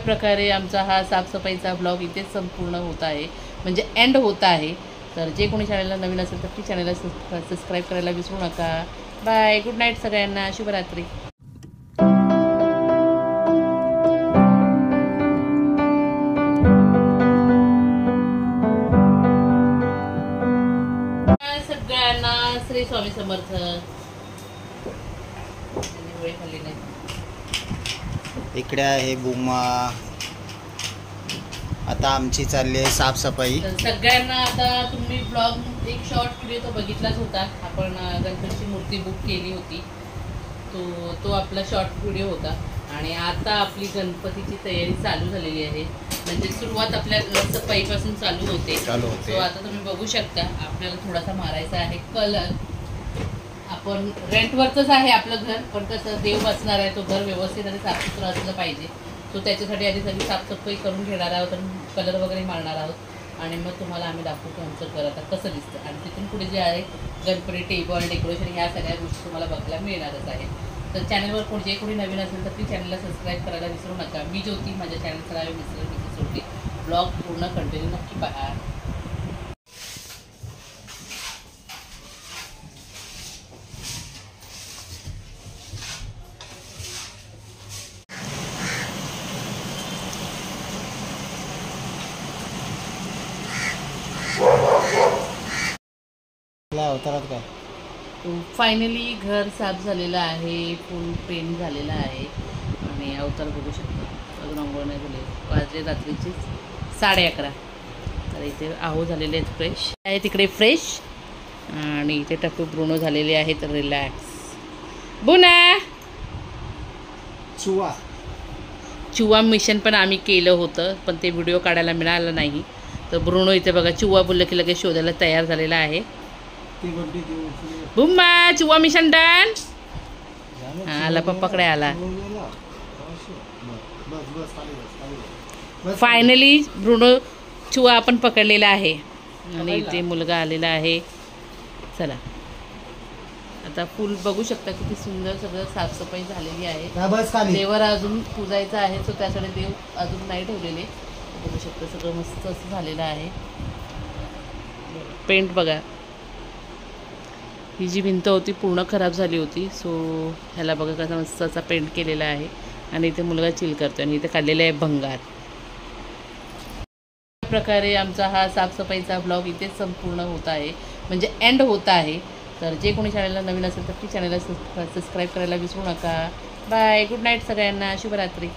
प्रकारे आमचा हा साफसफाईचा ब्लॉग इथेच संपूर्ण होत आहे, म्हणजे एंड होत आहे. तर जे कोणी चॅनलला नवीन असेल तर प्लीज चॅनलला सबस्क्राईब करायला विसरू नका. बाय, गुड नाईट सगळ्यांना, शुभरात्री. सगळ्यांना श्री स्वामी समर्थ. खाल्ली नाही इकडे आहे बुमा. आता आमची चालली आहे साफसफाई. सगळ्यांना आता तुम्ही ब्लॉग एक शॉर्ट व्हिडिओ तो बघितलाच होता. आपण गणपतीची मूर्ती बुक केली होती, तो आपला शॉर्ट व्हिडिओ होता. आणि आता आपली गणपतीची तयारी चालू झालेली आहे, म्हणजे सुरुवात आपल्या सफाईपासून चालू होते. सो आता तुम्ही बघू शकता आपल्याला थोडासा मारायचा आहे कलर. आपण रेंटवरच आहे आपलं घर, पण कसं देव बसणार आहे, तो घर व्यवस्थित आणि साफसुथरं असलं पाहिजे. सो त्याच्यासाठी आधी सगळी साफसफाई करून घेणार आहोत आणि कलर वगैरे मारणार आहोत. आणि मग तुम्हाला आम्ही दाखवतो आमचं घर आता कसं दिसतं. आणि तिथून पुढे जे आहे गणपती टेबल डेकोरेशन ह्या सगळ्या गोष्टी तुम्हाला बघायला मिळणारच आहे. तर चॅनलवर जे कोणी नवीन असेल तर ती चॅनलला सबस्क्राईब करायला विसरू नका. मी ज्योती, माझ्या चॅनलचं नाव मिस्टर ज्योती. ब्लॉग पूर्ण कंटिन्यू नक्की पहा. अवतारात काय फायनली घर साफ झालेलं आहे, फुल पेंट झालेलं आहे. आणि अवतार बघू शकता. अजून अंघोळ नाही झाले, वाजले रात्रीचे 11:30. तर इथे आहो झालेले आहेत फ्रेश आहे, तिकडे फ्रेश. आणि इथे टप्पू ब्रुनो झालेले आहेत रिलॅक्स. बुना चुवा मिशन पण आम्ही केलं होतं, पण ते व्हिडिओ काढायला मिळालं नाही. तर ब्रुनो इथे बघा चुवा बोललं की लगेच शोधायला तयार झालेला आहे. बुम्मा चुवा मिशन डन. आला पप्पाकडे आला. फायनली ब्रुनो चुवा आपण पकडलेला आहे. आणि इथे मुलगा आलेला आहे. चला आता फुल बघू शकता किती सुंदर सगळं साफसफाई झालेली आहे. देवर अजून पूजायचं आहे, सो त्यासाठी देव अजून नाही ठेवलेले. बघू शकता सगळं मस्त असं झालेलं आहे. पेंट बघा, ही जी भिंत होती पूर्ण खराब झाली होती. सो ह्याला बघा कसा मस्त असा पेंट केलेला आहे. आणि इथे मुलगा चिल करतो आणि इथे काढलेले आहे भंगार. प्रकारे आमचा हा साफसफाईचा ब्लॉग इथेच संपूर्ण होत आहे, म्हणजे एंड होत आहे. तर जे कोणी चॅनलला नवीन असेल तर प्लीज चॅनलला सबस्क्राईब करायला विसरू नका. बाय, गुड नाईट सगळ्यांना, शुभरात्री.